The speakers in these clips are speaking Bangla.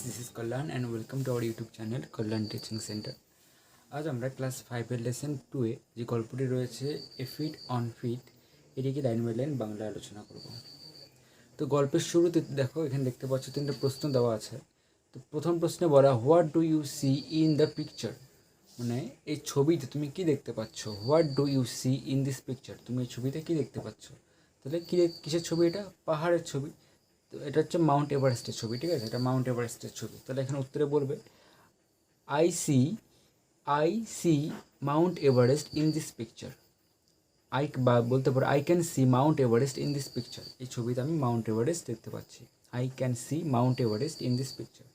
this is Kalyan and welcome to our YouTube channel Kalyan Teaching Center. আজ আমরা ক্লাস 5 এর লেসন 2 এ যে গল্পটি রয়েছে এ ফিট অন ফিট এটিকে লাইন বাই লাইন বাংলায় আলোচনা করব। তো গল্পের শুরুতে দেখো এখানে দেখতে পাচ্ছ তিনটা প্রশ্ন দেওয়া আছে। তো প্রথম প্রশ্নে বলা what do you see in the picture, মানে এই ছবিতে তুমি কি দেখতে পাচ্ছ। What do you see in this picture, তুমি এই ছবিতে কি দেখতে পাচ্ছ। তাহলে কিসের ছবি? এটা পাহাড়ের ছবি। তো এটা হচ্ছে মাউন্ট এভারেস্টের ছবি, ঠিক আছে, এটা মাউন্ট এভারেস্টের ছবি। তাহলে এখানে উত্তরে বলবে I see Mount Everest in this picture. বা বলতে পারো I can see Mount Everest in this picture. এই ছবিতে আমি মাউন্ট এভারেস্ট দেখতে পাচ্ছি। I can see Mount Everest in this picture.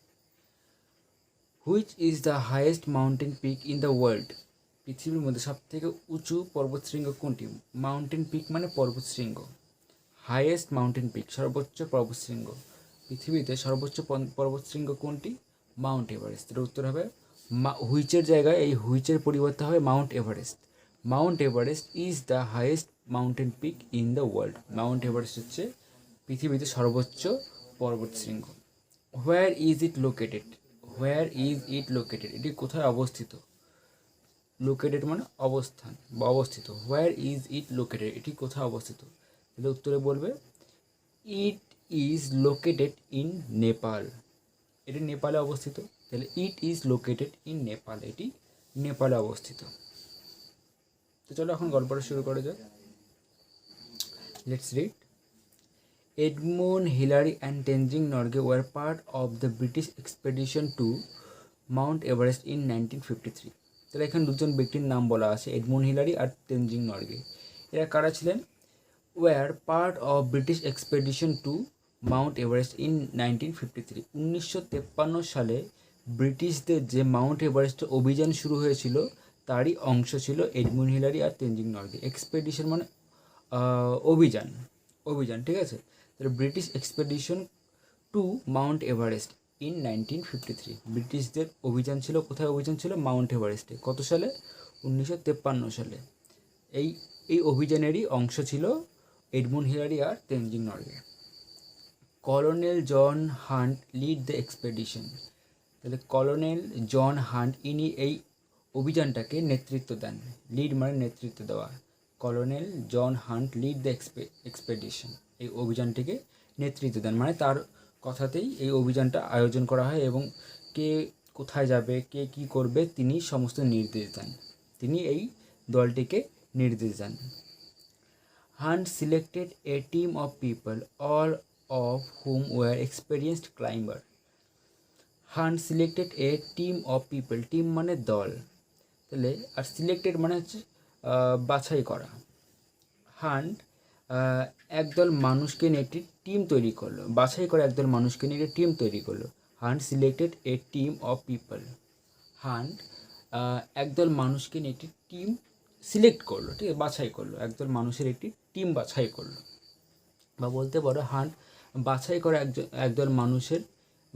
Which is the highest mountain peak in the world, পৃথিবীর মধ্যে সবথেকে উঁচু পর্বতশৃঙ্গ কোনটি? মাউন্টেন পিক মানে পর্বতশৃঙ্গ। হাইয়েস্ট মাউন্টেন পিক সর্বোচ্চ পর্বতশৃঙ্গ, পৃথিবীতে সর্বোচ্চ পর্বতশৃঙ্গ কোনটি? Mount Everest. এর উত্তর হবে হুইচের জায়গায় এই হুইচের পরিবর্তে হবে Mount Everest. Mount Everest is the highest mountain peak in the world. Mount Everest হচ্ছে পৃথিবীতে সর্বোচ্চ পর্বতশৃঙ্গ। Where is it located, where is it located, এটি কোথায় অবস্থিত? লোকেটেড মানে অবস্থান বা অবস্থিত। হোয়ার ইজ ইট লোকেটেড, এটি কোথায় অবস্থিত? তাহলে উত্তরে বলবে it is located in Nepal. এটি নেপালে অবস্থিত। তাহলে it is located in Nepal, এটি নেপালে অবস্থিত। তো চলো এখন গল্পটা শুরু করা যাক। Let's read. Edmund Hillary and Tenzing Norgay were part of the British expedition to Mount Everest in 1953। তাহলে এখানে দুজন ব্যক্তির নাম বলা আছে, এডমন্ড হিলারি আর তেনজিং নরগে। এরা কারা ছিলেন? Were part of British expedition to Mount Everest in 1953। 1953 সালে ব্রিটিশদের যে মাউন্ট এভারেস্ট অভিযান শুরু হয়েছিল তারই অংশ ছিল এডমন্ড হিলারি আর তেনজিং নরগে। এক্সপেডিশন মানে অভিযান, অভিযান, ঠিক আছে। তাহলে British expedition to Mount Everest in 1953, ব্রিটিশদের অভিযান ছিল, কোথায় অভিযান ছিল? মাউন্ট এভারেস্টে। কত সালে? 1953 সালে। এই অভিযানেরই অংশ ছিল এডমন্ড হিলারি আর Tenzing Norgay. Colonel John Hunt led the expedition. তাহলে কলোনেল জন হান্ট ইনি এই অভিযানটাকে নেতৃত্ব দেন। লিড মানে নেতৃত্ব দেওয়া। Colonel John Hunt led the expedition, এই অভিযানটিকে নেতৃত্ব দেন, মানে তার কথাতেই এই অভিযানটা আয়োজন করা হয় এবং কে কোথায় যাবে, কে কী করবে, তিনি সমস্ত নির্দেশ দেন। তিনি এই দলটিকে নির্দেশ দেন। Hunt selected a team of people, all of whom were experienced climber. Hunt selected a team of people, team মানে দল, তাহলে আর সিলেক্টেড মানে হচ্ছে বাছাই করা। হান্ট একদল মানুষকে নিয়ে একটি টিম তৈরি করলো, বাছাই করে একদল মানুষকে নিয়ে একটি টিম তৈরি করলো। Hunt selected a team of people. Hunt একদল মানুষকে নিয়ে একটি টিম সিলেক্ট করলো, ঠিক আছে, বাছাই করলো, একদল মানুষের একটি টিম বাছাই করলো। বা বলতে পারো হান্ট বাছাই করে একদল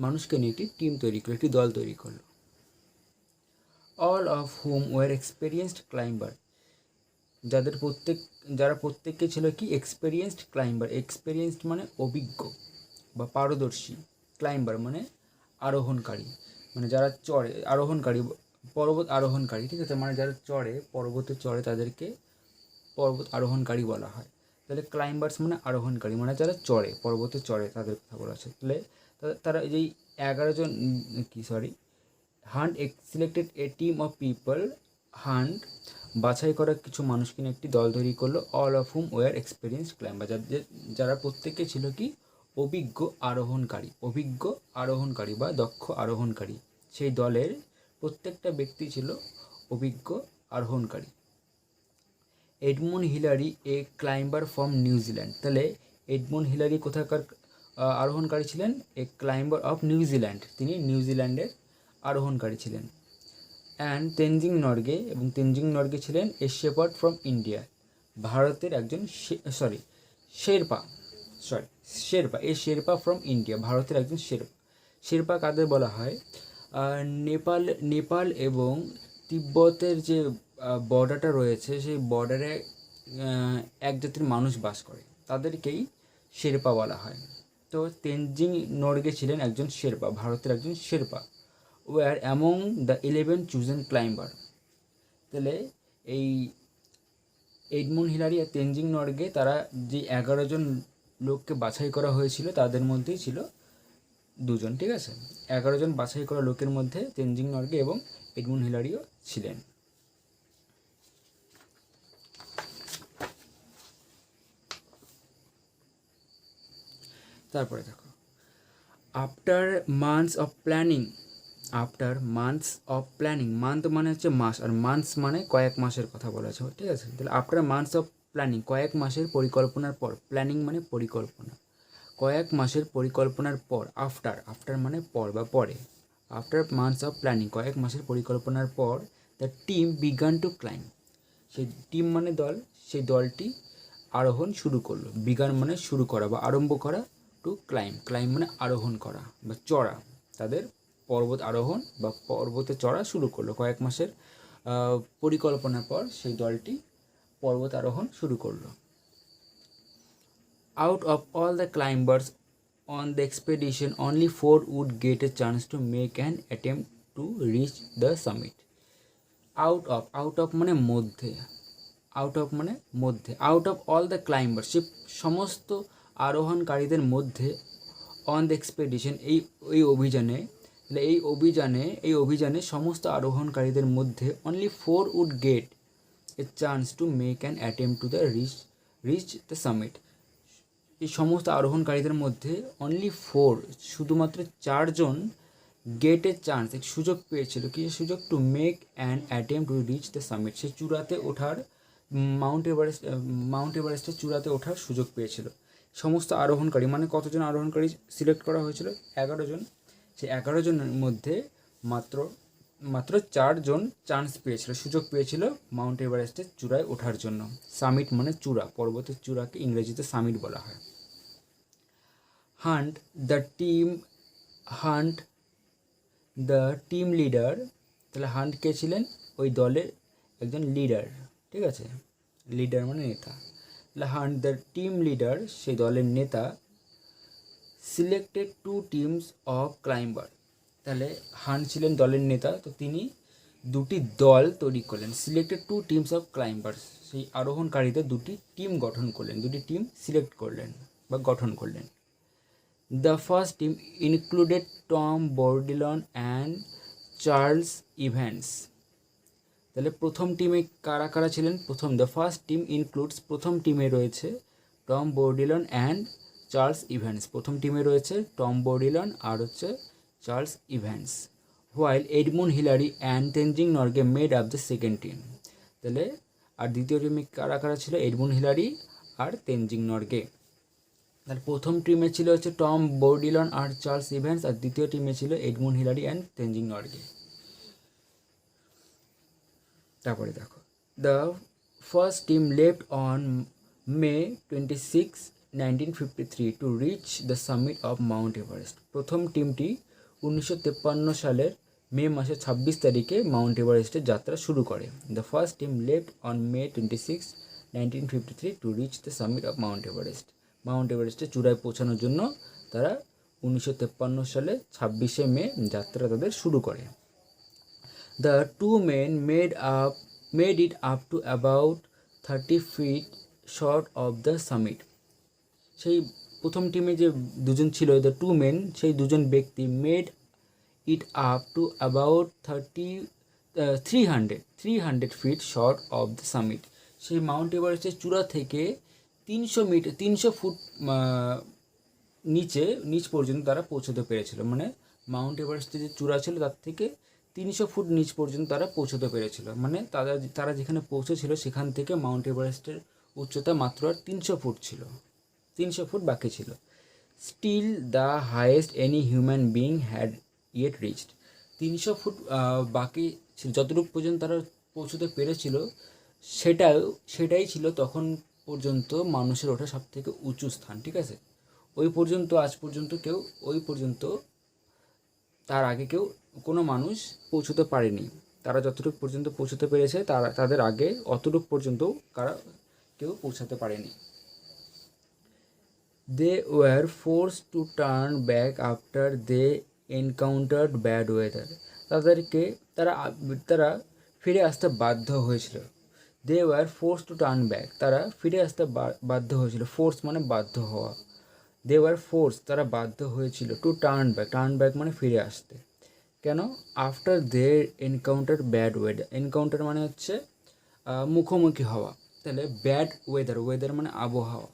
মানুষকে নিয়ে একটি টিম তৈরি করলো, একটি দল তৈরি করলো। All of whom were experienced climber, যারা প্রত্যেককে ছিল কি? Experienced climber. এক্সপেরিয়েন্সড মানে অভিজ্ঞ বা পারদর্শী, ক্লাইম্বার মানে আরোহণকারী, মানে যারা চড়ে, আরোহণকারী, পর্বত আরোহণকারী, ঠিক আছে, মানে যারা পর্বতে চড়ে তাদেরকে পর্বত আরোহণকারী বলা হয়। তাহলে ক্লাইম্বার্স মানে আরোহণকারী, মানে যারা পর্বতে চড়ে তাদের কথা বলা আছে। তাহলে তারা এই 11 জন hunt selected a team of people. Hunt বাছাই করা কিছু মানুষকে নিয়ে একটি দল তৈরি করলো। All of whom were experienced climber, যারা প্রত্যেকে ছিল কি? অভিজ্ঞ আরোহণকারী বা দক্ষ আরোহণকারী। সেই দলের প্রত্যেকটা ব্যক্তি ছিল অভিজ্ঞ আরোহণকারী। Edmund Hillary a climber from New Zealand. তাহলে এডমন্ড হিলারি কোথাকার আরোহণকারী ছিলেন? এ ক্লাইম্বার অফ নিউজিল্যান্ড, তিনি নিউজিল্যান্ডের আরোহণকারী ছিলেন। অ্যান্ড তেনজিং নরগে ছিলেন এ শেপার্ড ফ্রম ইন্ডিয়া, ভারতের একজন শেরপা ফ্রম ইন্ডিয়া, ভারতের একজন শেরপা কাদের বলা হয়? নেপাল এবং তিব্বতের যে বর্ডারটা রয়েছে সেই বর্ডারে এক জাতির মানুষ বাস করে, তাদেরকেই শেরপা বলা হয়। তো তো তেনজিং নরগে ছিলেন একজন শেরপা, ভারতের একজন Sherpa. Were among the 11 chosen climber. তাহলে এই এডমন্ড হিলারি আর তেনজিং নরগে তারা যে 11 জন লোককে বাছাই করা হয়েছিল তাদের মধ্যেই ছিল দুজন, ঠিক আছে। 11 জন বাছাই করা লোকের মধ্যে তেনজিং নরগে এবং এডমন্ড হিলারিও ছিলেন। তারপরে দেখো, after months of planning, month মানে হচ্ছে মাস, আর মান্থস মানে কয়েক মাসের কথা বলা আছে, ঠিক আছে। তাহলে আফটার মান্থস অফ প্ল্যানিং, কয়েক মাসের পরিকল্পনার পর, প্ল্যানিং মানে পরিকল্পনা, কয়েক মাসের পরিকল্পনার পর, আফটার মানে পর বা পরে, আফটার মান্থস অফ প্ল্যানিং, কয়েক মাসের পরিকল্পনার পর, the team began to climb, সেই টিম মানে দল, সেই দলটি আরোহণ শুরু করলো। বিগান মানে শুরু করা বা আরম্ভ করা, টু ক্লাইম্ব মানে আরোহণ করা বা চড়া, তাদের পর্বত আরোহণ বা পর্বতে চড়া শুরু করলো। কয়েক মাসের পরিকল্পনার পর সেই দলটি পর্বত আরোহণ শুরু করলো। Out of all the climbers on the expedition, only 4 would get a chance to make an attempt to reach the summit. Out of মানে মধ্যে, out of all the climbers, সে সমস্ত আরোহণকারীদের মধ্যে, অন দ্য এক্সপেডিশন এই অভিযানে সমস্ত আরোহণকারীদের মধ্যে only 4 would get a chance to make an attempt to reach the summit. এই সমস্ত আরোহণকারীদের মধ্যে অনলি 4, শুধুমাত্র 4 জন গেট এ চান্স, এক সুযোগ পেয়েছিল। কি সুযোগ? To make an attempt to reach the summit, সে চূড়াতে ওঠার, মাউন্ট এভারেস্টের চূড়াতে ওঠার সুযোগ পেয়েছিল। সমস্ত আরোহণকারী মানে কতজন আরোহণকারী সিলেক্ট করা হয়েছিল? 11 জন। সেই 11 জনের মধ্যে মাত্র 4 জন চান্স পেয়েছিল, সুযোগ পেয়েছিল মাউন্ট এভারেস্টের চূড়ায় ওঠার জন্য। সামিট মানে চূড়া, পর্বতের চূড়াকে ইংরেজিতে সামিট বলা হয়। দ্য টিম লিডার, তাহলে হান্ট কে ছিলেন? ওই দলের একজন লিডার, ঠিক আছে, লিডার মানে নেতা। তাহলে হান্ট দ্য টিম লিডার, সেই দলের নেতা, সিলেক্টেড 2 টিমস অফ ক্লাইম্বার, তাহলে হান্ট ছিলেন দলের নেতা, তো তিনি 2টি দল তৈরি করলেন। সিলেক্টেড 2 টিমস অফ ক্লাইম্বার, সেই আরোহণকারীদের 2টি টিম গঠন করলেন, 2টি টিম সিলেক্ট করলেন বা গঠন করলেন। The first team included Tom Bourdillon and Charles Evans. তাহলে প্রথম টিমে কারা কারা ছিলেন? দ্য ফার্স্ট টিম ইনক্লুডস, প্রথম টিমে রয়েছে Tom Bourdillon and Charles Evans. প্রথম টিমে রয়েছে টম বোর্ডিলন আর হচ্ছে Charles Evans. While Edmund Hillary and Tenzing Norgay made up the second team. তাহলে আর দ্বিতীয় টিমে কারা কারা ছিল? এডমন্ড হিলারি আর তেনজিং নরগে। তার প্রথম টিমে ছিল হচ্ছে টম বোর্ডিলন আর চার্লস ইভ্যান্স, আর দ্বিতীয় টিমে ছিল Edmund Hillary and Tenzing Norgay. তারপরে দেখো, the first team left on May 26, 1953 two reach the summit of Mount Everest. প্রথম টিমটি 1953 সালের মে মাসের 26 তারিখে মাউন্ট এভারেস্টের যাত্রা শুরু করে। The first team left on May 26, 1953 two reach the summit of Mount Everest. Mount এভারেস্টের চূড়ায় পৌঁছানোর জন্য তারা 1953 সালে 26শে মে যাত্রা তাদের শুরু করে। The 2 men made it up to about 30 feet short of the summit. সেই প্রথম টিমে যে দুজন ছিল, দ্য 2 men, সেই দুজন ব্যক্তি made it up to about 300 feet short of the summit. সেই মাউন্ট এভারেস্টের চূড়া থেকে 300 ফুট নিচ পর্যন্ত তারা পৌঁছতে পেরেছিল। মানে মাউন্ট এভারেস্টের যে চূড়া ছিল তার থেকে 300 ফুট নিচ পর্যন্ত তারা পৌঁছতে পেরেছিল। মানে তারা যেখানে পৌঁছেছিল সেখান থেকে মাউন্ট এভারেস্টের উচ্চতা মাত্র আর 300 ফুট ছিল, 300 ফুট বাকি ছিল। Still the highest any human being had yet reached. 300 foot বাকি ছিল, যতটুকু পর্যন্ত তারা পৌঁছতে পেরেছিল সেটাই ছিল তখন পর্যন্ত মানুষের ওঠা সব থেকে উঁচু স্থান, ঠিক আছে। আজ পর্যন্ত কেউ তার আগে কোনো মানুষ পৌঁছতে পারেনি। তারা যতটুকু পর্যন্ত পৌঁছতে পেরেছে তাদের আগে অতটুকু পর্যন্ত কেউ পৌঁছাতে পারেনি। They were force to turn back after they encountered bad weather. তাদেরকে তারা তারা ফিরে আসতে বাধ্য হয়েছিল। They were force to turn back, তারা ফিরে আসতে বাধ্য হয়েছিল। ফোর্স মানে বাধ্য হওয়া। দে ওয়ার ফোর্স, তারা বাধ্য হয়েছিল। To turn back, turn back মানে ফিরে আসতে। কেন? After they encounter bad weather. Encounter মানে হচ্ছে মুখোমুখি হওয়া। তাহলে ব্যাড ওয়েদার, ওয়েদার মানে আবহাওয়া।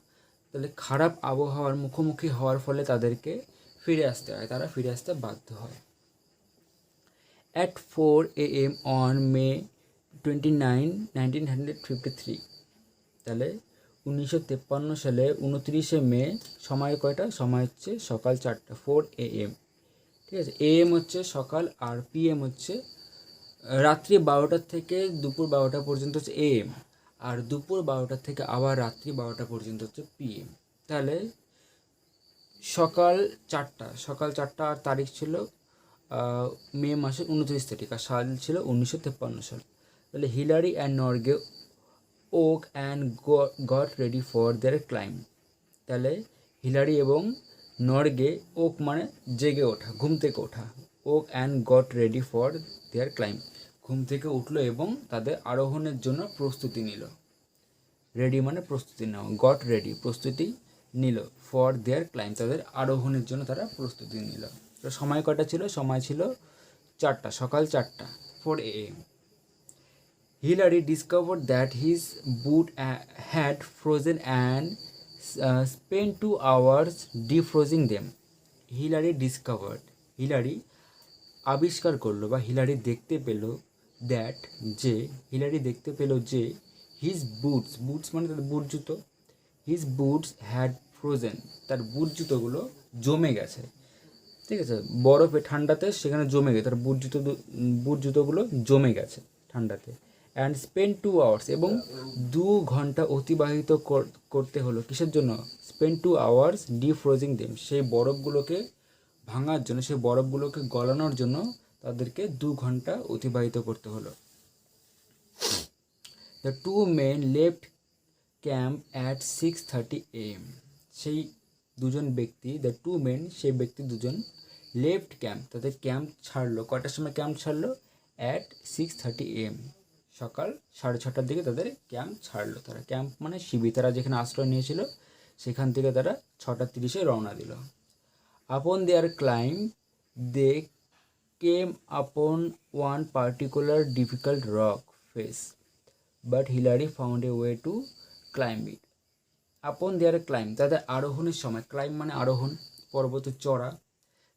তাহলে খারাপ আবহাওয়ার মুখোমুখি হওয়ার ফলে তাদেরকে ফিরে আসতে হয়, তারা ফিরে আসতে বাধ্য হয়। At 4 a.m. on May 29, 1953, তাহলে 1953 সালে 29শে মে, সময় কয়টা? সময় হচ্ছে সকাল 4টা, 4 a.m. ঠিক আছে। AM হচ্ছে সকাল, আর PM হচ্ছে রাত্রি 12টা থেকে দুপুর 12টা পর্যন্ত হচ্ছে AM, আর দুপুর 12টা থেকে আবার রাত্রি 12টা পর্যন্ত হচ্ছে PM। তাহলে সকাল 4টা, সকাল 4টা, আর তারিখ ছিল মে মাসের 29 তারিখ, আর সাল ছিল 1953 সাল। তাহলে Hillary and Norgay woke and got ready for their climb. তাহলে হিলারি এবং নর্গে, ওক মানে জেগে ওঠা, ঘুম থেকে ওঠা, woke and got ready for their climb, ঘুম থেকে উঠলো এবং তাদের আরোহণের জন্য প্রস্তুতি নিল। রেডি মানে প্রস্তুতি নেওয়া, গট রেডি প্রস্তুতি নিল, ফর দেয়ার ক্লাইম্ব তাদের আরোহণের জন্য তারা প্রস্তুতি নিল। তো সময় কটা ছিল? সময় ছিল 4টা, সকাল 4টা, 4 a.m. Hillary discovered that his boot had frozen and spent 2 hours defrosing them. Hillary discovered, Hillary আবিষ্কার করলো বা হিলারি দেখতে পেল, দ্যাট যে, হিলারি দেখতে পেল যে, হিজ বুটস, বুটস মানে তার বুট জুতো, হিজ বুটস হ্যাড ফ্রোজেন, তার বুট জুতোগুলো জমে গেছে। ঠিক আছে, বরফে, ঠান্ডাতে সেখানে জমে গেছে, তার বুট জুতোগুলো জমে গেছে ঠান্ডাতে। অ্যান্ড স্পেন্ড 2 আওয়ার্স, এবং 2 ঘন্টা অতিবাহিত করতে হলো কিসের জন্য? স্পেন্ড 2 আওয়ার্স ডিফ্রোজিং দেম, সেই বরফগুলোকে ভাঙার জন্য, সেই বরফগুলোকে গলানোর জন্য তাদেরকে 2 ঘন্টা অতিবাহিত করতে হলো। The 2 men left camp at 6:30 a.m. সেই দুজন ব্যক্তি, দ্য 2 men, সেই ব্যক্তি দুজন, লেফট ক্যাম্প, তাদের ক্যাম্প ছাড়লো। কটার সময় ক্যাম্প ছাড়লো? At 6:30 a.m. সকাল 6:30টার দিকে তাদের ক্যাম্প ছাড়লো। তারা ক্যাম্প মানে শিবির, তারা যেখানে আশ্রয় নিয়েছিল সেখান থেকে তারা 6:30 রওনা দিল। আপন their climb they came upon one particular difficult rock face, but Hillary found a way to climb it. Upon their climb, তাদের আরোহণের সময়, ক্লাইম্ব মানে আরোহণ, পর্বতে চড়া।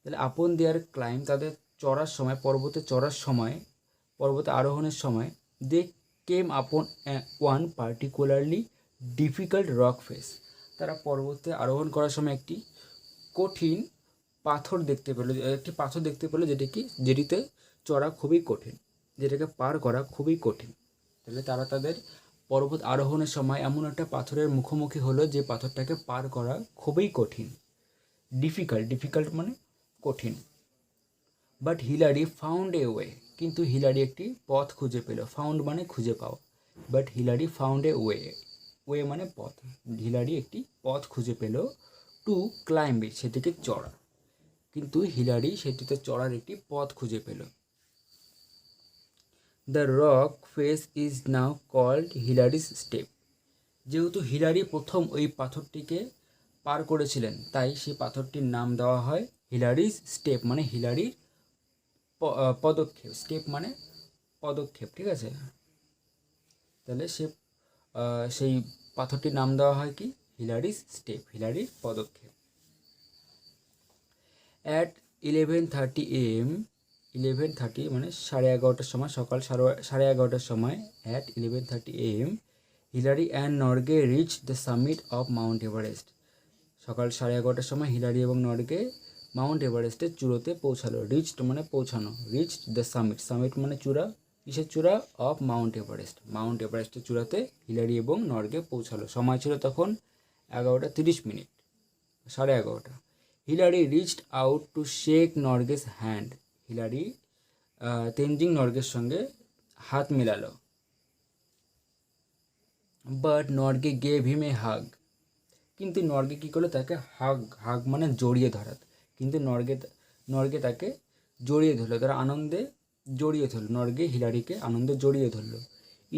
তাহলে আপন দেয়ার ক্লাইম্ব, তাদের চড়ার সময়, পর্বতে চড়ার সময়, পর্বতে আরোহণের সময়, they came upon one particularly difficult rock face, তারা পর্বতে আরোহণ করার সময় একটি কঠিন পাথর দেখতে পেলো, একটি পাথর দেখতে পেলো যেটিতে চড়া খুবই কঠিন, যেটাকে পার করা খুবই কঠিন। তাহলে তারা তাদের পর্বত আরোহণের সময় এমন একটা পাথরের মুখোমুখি হলো যে পাথরটাকে পার করা খুবই কঠিন। ডিফিকাল্ট, ডিফিকাল্ট মানে কঠিন। But Hillary found a way, কিন্তু হিলারি একটি পথ খুঁজে পেল। ফাউন্ড মানে খুঁজে পাওয়া, but Hillary found a way, way মানে পথ। হিলারি একটি পথ খুঁজে পেল, টু ক্লাইম্ব ইট, সেটিকে চড়া, কিন্তু হিলারি সেটিতে চড়ার একটি পথ খুঁজে পেল। The rock face is now called Hillary's step, যেহেতু হিলারি প্রথম ওই পাথরটিকে পার করেছিলেন, তাই সেই পাথরটির নাম দেওয়া হয় হিলারিস স্টেপ, মানে হিলারির পদক্ষেপ। স্টেপ মানে পদক্ষেপ, ঠিক আছে। তাহলে সেই পাথরটির নাম দেওয়া হয় কি? হিলারিস স্টেপ, হিলারির পদক্ষেপ। অ্যাট 11:30 a.m., 11:30 মানে 11:30 সময়, সকাল 11:30 সময়, at 11:30 a.m. Hillary and Norgay rich the summit of Mount Everest. সকাল 11:30 সময় হিলারি এবং নর্গে মাউন্ট এভারেস্টের চূড়োতে পৌঁছালো। রিচড মানে পৌঁছানো, রিচড দ্য সামিট, সামিট মানে চূড়া, কিসের চূড়া? অফ মাউন্ট এভারেস্ট, মাউন্ট এভারেস্টের চূড়াতে হিলারি এবং নর্গে পৌঁছালো। সময় ছিল তখন 11:30, 11:30। Hillary reached out to shake Norgay's hand, Hillary Tenzing নর্গের সঙ্গে হাত মেলালো। বাট নর্গে গেভ হিম এ হাগ, কিন্তু নর্গে কী করলো, তাকে হাগ মানে জড়িয়ে ধরা, কিন্তু নর্গে তাকে জড়িয়ে ধরলো, তারা আনন্দে জড়িয়ে ধরলো, নর্গে হিলারিকে আনন্দে জড়িয়ে ধরলো।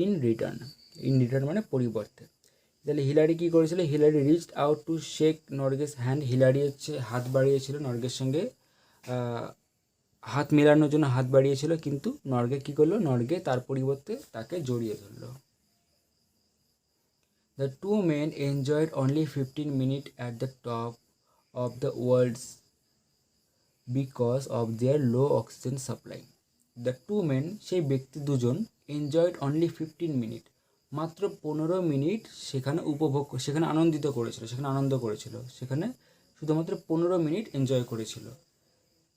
ইন রিটার্ন মানে পরিবর্তে। তাহলে হিলারি কী করেছিল, Hillary reached out to shake Norgay's hand, Hillary হচ্ছে হাত বাড়িয়েছিল নর্গের সঙ্গে, হাত মেলানোর জন্য হাত বাড়িয়েছিল, কিন্তু নর্গে কী করলো, নর্গে তার পরিবর্তে তাকে জড়িয়ে ধরলো। The two men enjoyed only 15 minutes at the top of the world because of their low oxygen supply. The two men, সেই ব্যক্তি দুজন, enjoyed only 15 minutes, মাত্র 15 মিনিট সেখানে সেখানে আনন্দ করেছিল, সেখানে শুধুমাত্র 15 মিনিট এনজয় করেছিল।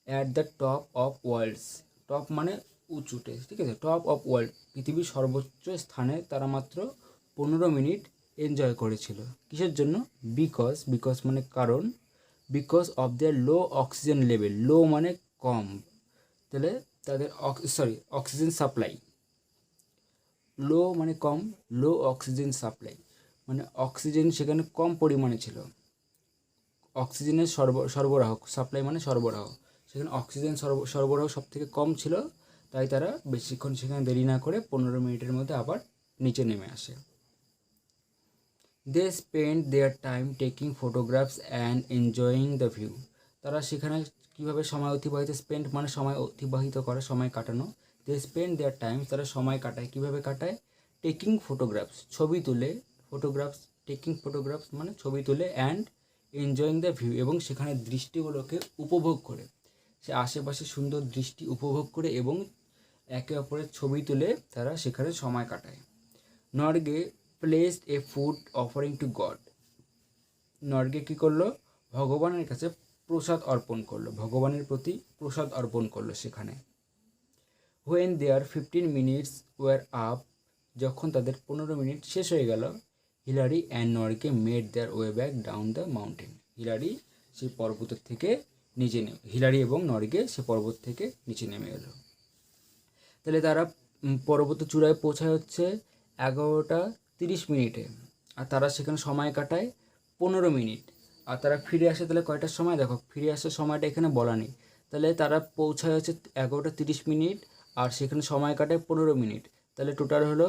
At the top of worlds, top মানে উঁচুতে, ঠিক আছে, টপ অফ ওয়ার্ল্ড পৃথিবীর সর্বোচ্চ স্থানে তারা মাত্র 15 মিনিট এনজয় করেছিল। কিসের জন্য? বিকজ মানে কারণ, because of their low oxygen level, low মানে কম, তাহলে তাদের অক্সিজেন সাপ্লাই, লো মানে কম, লো অক্সিজেন সাপ্লাই মানে অক্সিজেন সেখানে কম পরিমাণে ছিল, অক্সিজেনের সরবরাহ, সাপ্লাই মানে সরবরাহ, সেখানে অক্সিজেন সরবরাহ সব থেকে কম ছিল, তাই তারা বেশিক্ষণ সেখানে দেরি না করে 15 মিনিটের মধ্যে আবার নিচে নেমে আসে। They spend their time taking photographs and enjoying the view, তারা সেখানে কীভাবে সময় অতিবাহিত, স্পেন্ড মানে সময় অতিবাহিত করা, সময় কাটানো, দে স্পেন্ড দেয়ার টাইম, তারা সময় কাটায়, কীভাবে কাটায়, টেকিং ফটোগ্রাফস ছবি তুলে, টেকিং ফটোগ্রাফস মানে ছবি তুলে, অ্যান্ড এনজয়িং দ্য ভিউ এবং সেখানে দৃষ্টিগুলোকে উপভোগ করে, সে আশেপাশে সুন্দর দৃষ্টি উপভোগ করে এবং একে অপরের ছবি তুলে তারা সেখানে সময় কাটায়। Norgay placed a food offering to God, Norgay কী করলো, ভগবানের কাছে প্রসাদ অর্পণ করলো, ভগবানের প্রতি প্রসাদ অর্পণ করলো সেখানে। When their 15 minutes were up, যখন তাদের 15 মিনিট শেষ হয়ে গেল, Hillary and Norgay made their way back down the mountain, Hillary এবং নর্গে সে পর্বত থেকে নিচে নেমে এলো। তাহলে তারা পর্বত চূড়ায় পৌঁছায় হচ্ছে 11:30 মিনিটে, আর তারা সেখানে সময় কাটায় 15 মিনিট, আর তারা ফিরে আসে তাহলে কয়টার সময়, দেখো ফিরে আসার সময়টা এখানে বলা নেই, তাহলে তারা পৌঁছায় হচ্ছে 11:30 মিনিট আর সেখানে সময় কাটায় 15 মিনিট, তাহলে টোটাল হলো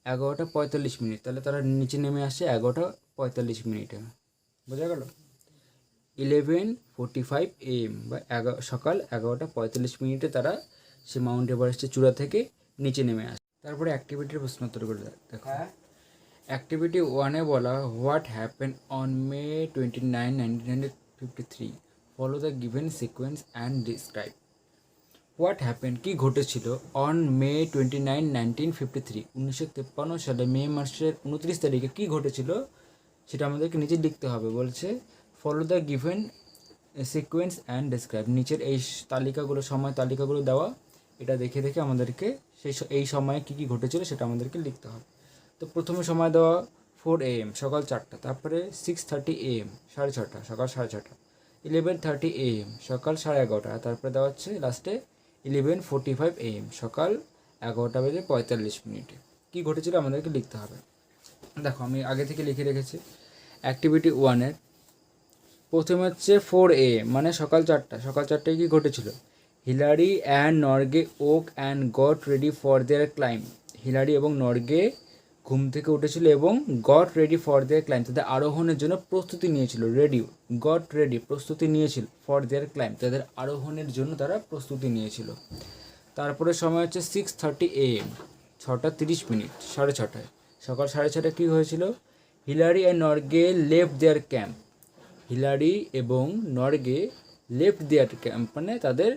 11:45 মিনিট, তাহলে তারা নিচে নেমে আসে 11:45 মিনিটে। বোঝা গেল? 11:45 AM বা সকাল 11:45 মিনিটে তারা সে মাউন্ট এভারেস্টের চূড়া থেকে নিচে নেমে আসে। তারপরে অ্যাক্টিভিটির প্রশ্নোত্তরগুলো দেখো। অ্যাক্টিভিটি 1-এ বলা, what happen on May 29, 1953, follow the given sequence and describe. What happen কী ঘটেছিল, অন May 29, 1953, 1953 সালে মে মাসের 29 তারিখে কী ঘটেছিল সেটা আমাদেরকে নিচে লিখতে হবে। বলছে follow the given sequence and describe, নিচের এই সময় তালিকাগুলো দেওয়া, এটা দেখে দেখে আমাদেরকে এই সময়ে কী কী ঘটেছিল সেটা আমাদেরকে লিখতে হবে। তো প্রথমে সময় দেওয়া 4 AM সকাল 4টা, তারপরে 6:30 AM 6:30 সকাল 6:30, 11:30 AM সকাল 11:30, তারপরে দেওয়া হচ্ছে লাস্টে 11:45 AM সকাল 11:45। কী ঘটেছিল আমাদেরকে লিখতে হবে। দেখো আমি আগে থেকে লিখে রেখেছি। অ্যাক্টিভিটি 1-এর প্রথমে হচ্ছে 4 AM মানে সকাল 4টা, সকাল 4টায় কী ঘটেছিল, Hillary and Norgay woke and got ready for their climb, Hillary এবং নর্গে ঘুম থেকে উঠেছিল এবং got ready for their climb, তাদের আরোহণের জন্য প্রস্তুতি নিয়েছিল, প্রস্তুতি নিয়েছিল, ফর দেয়ার ক্লাইম্ব তাদের আরোহণের জন্য তারা প্রস্তুতি নিয়েছিল। তারপরে সময় হচ্ছে 6:30 AM 6:30 মিনিট, 6:30 সকাল 6:30 কী হয়েছিল, Hillary and Norgay left their camp, Hillary এবং নর্গে লেফট দেয়ার ক্যাম্প মানে তাদের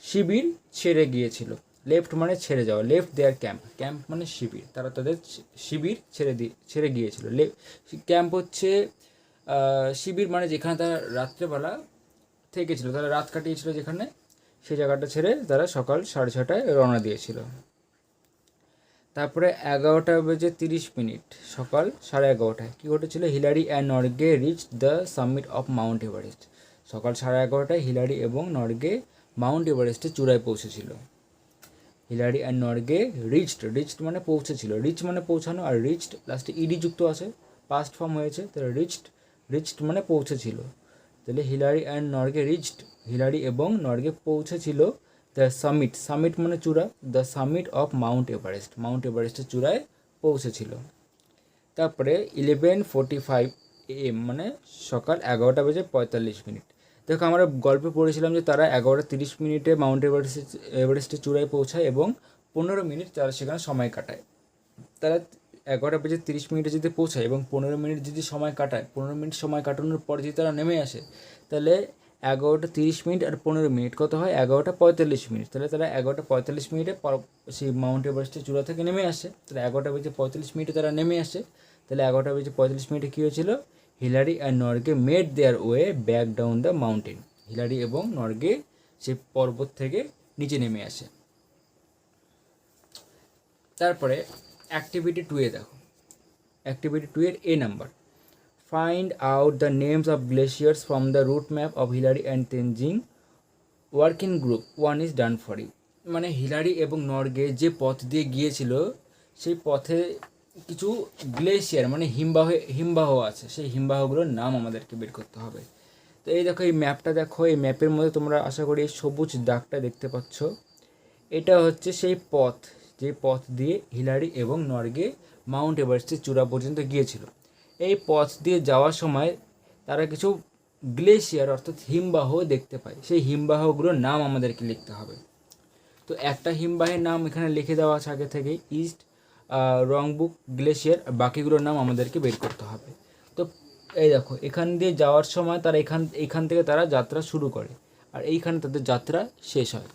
শিবির ছেড়ে গিয়েছিল, লেফট মানে ছেড়ে যাওয়া, লেফট দেয়ার ক্যাম্প মানে শিবির, তারা তাদের শিবির ছেড়ে গিয়েছিল। ক্যাম্প হচ্ছে শিবির মানে যেখানে তারা রাত্রেবেলা থেকেছিল, তারা রাত কাটিয়েছিল যেখানে, সেই জায়গাটা ছেড়ে তারা সকাল 6:30টায় রওনা দিয়েছিল। তারপরে 11:30 সকাল 11:30 কী ঘটেছিল, Hillary and Norgay rich the summit of Mount Everest, সকাল 11:30টায় হিলারি এবং নর্গে মাউন্ট এভারেস্টের চূড়ায় পৌঁছেছিল। হিলারি অ্যান্ড নর্গে রিচড মানে পৌঁছেছিল, রিচ মানে পৌঁছানো, আর রিচড লাস্টে ইডি যুক্ত আছে, পাস্ট ফর্ম হয়েছে, তাহলে রিচড রিচড মানে পৌঁছেছিল। তাহলে Hillary and Norgay reached, Hillary এবং নর্গে পৌঁছেছিল দ্য সামিট, সামিট মানে চূড়া, the summit of Mount Everest, Mount এভারেস্টের চূড়ায় পৌঁছেছিল। তারপরে 11:45 AM মানে সকাল 11:45। দেখো আমরা গল্পে পড়েছিলাম যে তারা 11:30 মাউন্ট এভারেস্টের চূড়ায় পৌঁছায় এবং 15 মিনিট তারা সেখানে সময় কাটায়। তারা 11:30 যদি পৌঁছায় এবং 15 মিনিট যদি সময় কাটায়, 15 মিনিট সময় কাটানোর পর যদি তারা নেমে আসে, তাহলে 11:30 আর 15 কত হয়? 11:45। তাহলে তারা 11:45 সেই মাউন্ট এভারেস্টের চূড়া থেকে নেমে আসে। তাহলে 11:45 তারা নেমে আসে। তাহলে 11:45 কী হয়েছিল? Hillary and Norgay made their way back down the mountain, Hillary এবং নর্গে সে পর্বত থেকে নিচে নেমে আসে। তারপরে অ্যাক্টিভিটি 2 দেখো, অ্যাক্টিভিটি 2 এর number, find out the names of glaciers from the route map of Hillary and Tenzing, working group 1 is done for you. মানে হিলারি এবং নর্গে যে পথ দিয়ে গিয়েছিল সেই পথে কিছু গ্লেশিয়ার মানে হিমবাহ আছে, সেই হিমবাহগুলোর নাম আমাদেরকে বের করতে হবে। তো এই দেখো এই ম্যাপটা দেখো, এই ম্যাপের মধ্যে তোমরা আশা করি এই সবুজ দাগটা দেখতে পাচ্ছ, এটা হচ্ছে সেই পথ যে পথ দিয়ে হিলারি এবং নর্গে মাউন্ট এভারেস্টের চূড়া পর্যন্ত গিয়েছিল। এই পথ দিয়ে যাওয়ার সময় তারা কিছু গ্লেশিয়ার অর্থাৎ হিমবাহ দেখতে পায়, সেই হিমবাহগুলোর নাম আমাদেরকে লিখতে হবে। তো একটা হিমবাহের নাম এখানে লিখে দেওয়া আছে আগে থেকেই, ইস্ট রংবুক গ্লেশিয়ার, বাকিগুলোর নাম আমাদেরকে বের করতে হবে। তো এই দেখো এখান দিয়ে যাওয়ার সময় তারা এখান থেকে তারা যাত্রা শুরু করে আর এইখানে তাদের যাত্রা শেষ হয়।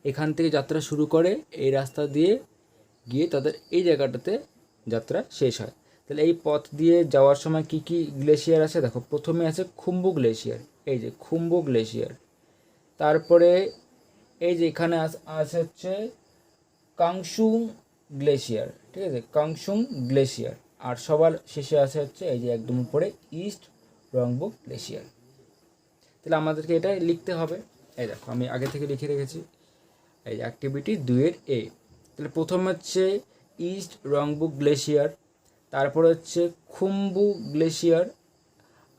এখান থেকে যাত্রা শুরু করে এই রাস্তা দিয়ে গিয়ে তাদের এই জায়গাটাতে যাত্রা শেষ হয়। তাহলে এই পথ দিয়ে যাওয়ার সময় কি কি গ্লেশিয়ার আছে দেখো, প্রথমে আছে খুম্বু গ্লেশিয়ার, এই যে খুম্বু গ্লেশিয়ার। তারপরে এই যে এখানে আছে হচ্ছে কাংসুং গ্লেশিয়ার, ঠিক আছে, কাংসুং গ্লেশিয়ার। আর সবার শেষে আছে হচ্ছে এই যে একদম উপরে ইস্ট রংবুক গ্লেশিয়ার। তাহলে আমাদেরকে এটা লিখতে হবে। এই দেখো আমি আগে থেকে লিখে রেখেছি, এই অ্যাক্টিভিটি 2 এর এ। তাহলে প্রথম হচ্ছে ইস্ট রংবুক গ্লেশিয়ার, তারপর হচ্ছে খুম্বু গ্লেশিয়ার,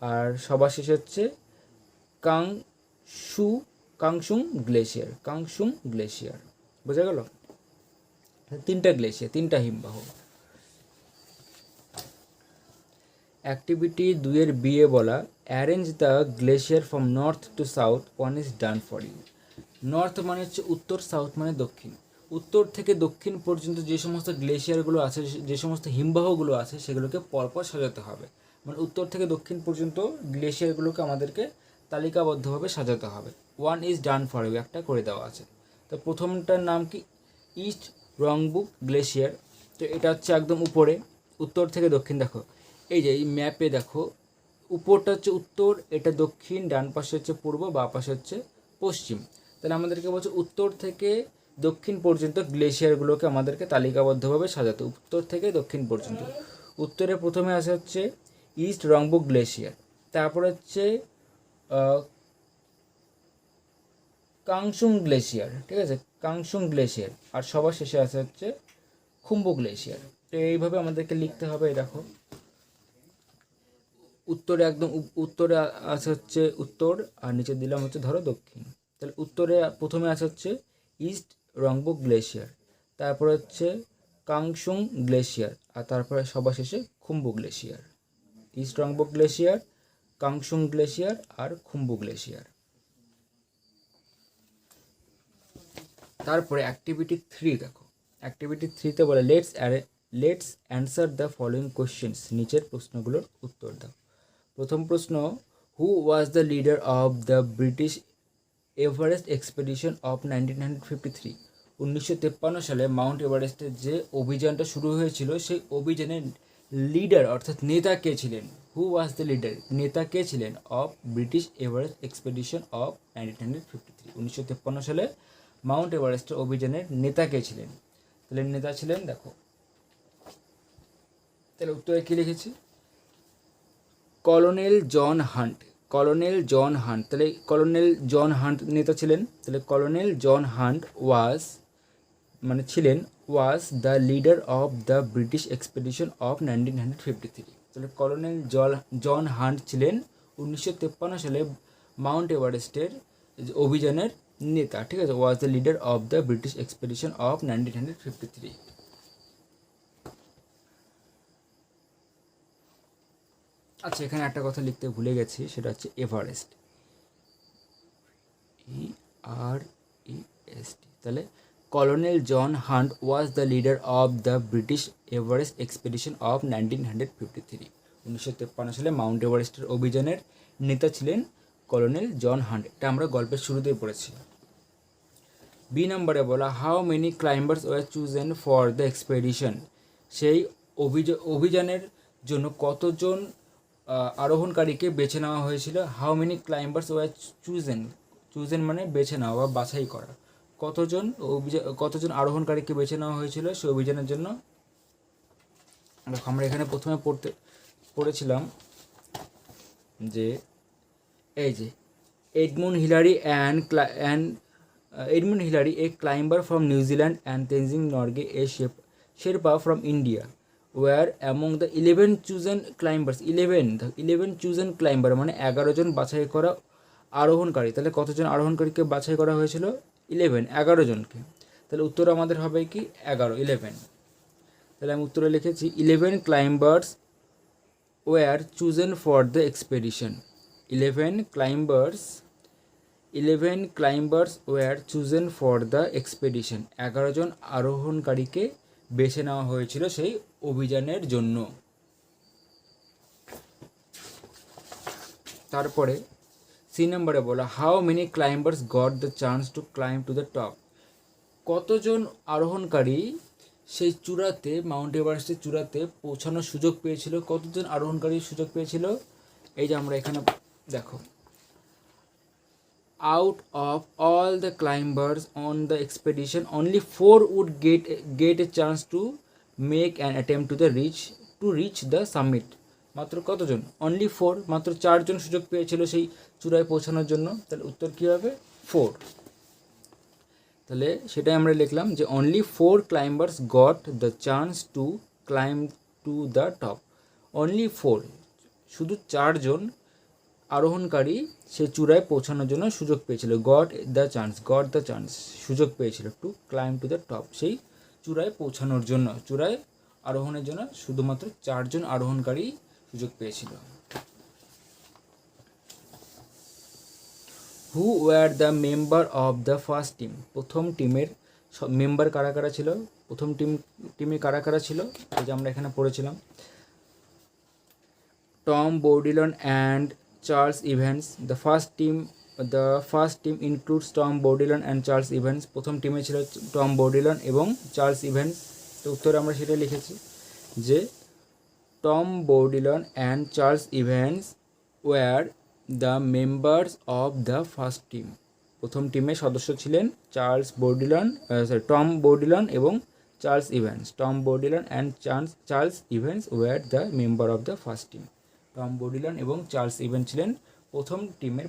আর সবার শেষে হচ্ছে কাংসুং গ্লেশিয়ার, কাংসুং গ্লেশিয়ার। বোঝা গেল? 3টা গ্লেশিয়ার, 3টা হিমবাহ। অ্যাক্টিভিটি 2 এর বি এ বলা, arrange the glacier from north to south, 1 is done for you. North মানে হচ্ছে উত্তর, সাউথ মানে দক্ষিণ। উত্তর থেকে দক্ষিণ পর্যন্ত যে সমস্ত গ্লেশিয়ারগুলো আছে, যে সমস্ত হিমবাহগুলো আছে, সেগুলোকে পরপর সাজাতে হবে। মানে উত্তর থেকে দক্ষিণ পর্যন্ত গ্লেশিয়ারগুলোকে আমাদেরকে তালিকাবদ্ধভাবে সাজাতে হবে। 1 ইজ ডান ফর ইউ একটা করে দেওয়া আছে। তো প্রথমটার নাম কি? East Rongbuk glacier. তো এটা হচ্ছে একদম উপরে, উত্তর থেকে দক্ষিণ। দেখো এই যে এই ম্যাপে দেখো, উপরটা হচ্ছে উত্তর, এটা দক্ষিণ, ডান পাশে হচ্ছে পূর্ব, বাঁ পাশে হচ্ছে পশ্চিম। তাহলে আমাদেরকে বলছে উত্তর থেকে দক্ষিণ পর্যন্ত গ্লেশিয়ারগুলোকে আমাদেরকে তালিকাবদ্ধভাবে সাজাতে, উত্তর থেকে দক্ষিণ পর্যন্ত। উত্তরে প্রথমে আসে হচ্ছে ইস্ট রংবুক গ্লেশিয়ার, তারপর হচ্ছে কাংসুং গ্লেশিয়ার, ঠিক আছে, কাংসুং গ্লেশিয়ার, আর সবার শেষে আসে হচ্ছে খুম্বু গ্লেশিয়ার। তো এইভাবে আমাদেরকে লিখতে হবে। দেখো উত্তরে একদম উত্তরে আছে হচ্ছে উত্তর, আর নিচে দিলাম হচ্ছে ধরো দক্ষিণ। তাহলে উত্তরে প্রথমে আছে হচ্ছে ইস্ট রংবুক গ্লেশিয়ার, তারপর হচ্ছে কাংসুং গ্লেশিয়ার, আর তারপরে সবার শেষে Khumbu glacier. East Rongbuk glacier, Kangshung glacier আর খুম্বু গ্লেশিয়ার। তারপরে অ্যাক্টিভিটি 3 দেখো, অ্যাক্টিভিটি 3তে বলে let's answer the following questions, নিচের প্রশ্নগুলোর উত্তর দাও। প্রথম প্রশ্ন, who was the leader of the British Everest expedition of 1953? 1953 সালে মাউন্ট এভারেস্টের যে অভিযানটা শুরু হয়েছিল, সেই অভিযানের লিডার অর্থাৎ নেতা কে ছিলেন? হু ওয়াজ দ্য লিডার, নেতা কে ছিলেন of British Everest expedition of 1953? 1953 সালে মাউন্ট এভারেস্টের অভিযানের নেতা কে ছিলেন? তাহলে নেতা ছিলেন, দেখো তাহলে উত্তরে কী লিখেছি? Colonel John hunt, colonel John hunt. তাহলে কলোনেল জন হান্ট নেতা ছিলেন। তাহলে কলোনেল জন হান্ট ছিলেন the leader of the British expedition of 1953। তাহলে কলোনেল জন হান্ট ছিলেন 1953 সালে মাউন্ট এভারেস্টের অভিযানের নেতা, ঠিক আছে। ওয়াজ the leader of the British expedition of 1953। আচ্ছা, এখানে একটা কথা লিখতে ভুলে গেছি, সেটা হচ্ছে এভারেস্ট, EREST। তাহলে colonel John Hunt was the leader of the British Everest expedition of 1953। 1953 সালে মাউন্ট এভারেস্টের অভিযানের নেতা ছিলেন কলোনেল জন হান্ট। এটা আমরা গল্পের শুরুতেই পড়েছি। বি নম্বরে বলা, how many climbers were chosen for the expedition. সেই অভিযানের জন্য কতজন আরোহণকারীকে বেছে নেওয়া হয়েছিল। How many climbers were chosen মানে বেছে নেওয়া বা বাছাই করা। কতজন আরোহণকারীকে বেছে নেওয়া হয়েছিল সেই অভিযানের জন্য। আমরা এখানে প্রথমে পড়েছিলাম যে এই যে Edmund Hillary a climber from New Zealand and Tenzing Norgay a Sherpa from India were among the 11 chosen climbers. 11 chosen climber মানে 11 জন বাছাই করা আরোহণকারী। তাহলে কতজন আরোহণকারীকে বাছাই করা হয়েছিল? 11 জনকে। তাহলে উত্তর আমাদের হবে কি 11। তাহলে আমি উত্তরে লিখেছি 11 climbers were chosen for the expedition. 11 climbers were chosen for the expedition. 11 জন আরোহণকারীকে বেছে নেওয়া হয়েছিল সেই অভিযানের জন্য। তারপরে সি নম্বরে বলা, how many climbers got the chance to climb to the top. কতজন আরোহণকারী সেই চূড়াতে, মাউন্ট এভারেস্টের চূড়াতে পৌঁছানোর সুযোগ পেয়েছিল? কতজন আরোহণকারী সুযোগ পেয়েছিল? এই যে আমরা এখানে দেখো, out of all the climbers on the expedition only 4 would get a chance to make an attempt to reach the summit. মাত্র কতজন? only 4, মাত্র 4 জন সুযোগ পেয়েছিল সেই চূড়ায় পৌঁছানোর জন্য। তাহলে উত্তর কী হবে? 4। তাহলে সেটাই আমরা লিখলাম যে only 4 climbers got the chance to climb to the top. only 4, শুধু 4 জন আরোহণকারী সে চূড়ায় পৌঁছানোর জন্য সুযোগ পেয়েছিল। গট দ্য চান্স সুযোগ পেয়েছিল to climb to the top, সেই চূড়ায় পৌঁছানোর জন্য, চূড়ায় আরোহণের জন্য শুধুমাত্র 4 জন আরোহণকারী সুযোগ পেয়েছিল। Who were the member of the first team. প্রথম টিমের মেম্বার কারা কারা ছিল? প্রথম টিমে কারা কারা ছিল? এই যে আমরা এখানে পড়েছিলাম, Tom Bourdillon and Charles Evans. The first team includes Tom Bourdillon and Charles Evans. প্রথম টিমে ছিল টম বৌডিলন এবং চার্লস ইভেন্স। তো উত্তরে আমরা সেটা লিখেছি যে Tom Bourdillon and Charles Evans were the members of the first team. প্রথম টিমের সদস্য ছিলেন টম বৌডিলন এবং Charles Evans. Tom Bourdillon and Charles Evans were the member of the first team. Tom Bourdillon এবং চার্লস ইভেন্স ছিলেন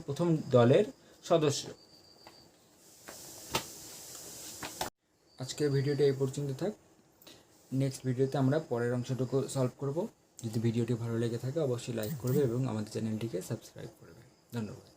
প্রথম দলের সদস্য। আজকের ভিডিওটা এই পর্যন্ত থাক। নেক্সট ভিডিওতে আমরা পরের অংশটুকু সলভ করব। যদি ভিডিওটি ভালো লেগে থাকে অবশ্যই লাইক করবে এবং আমাদের চ্যানেলটিকে সাবস্ক্রাইব করবে। ধন্যবাদ।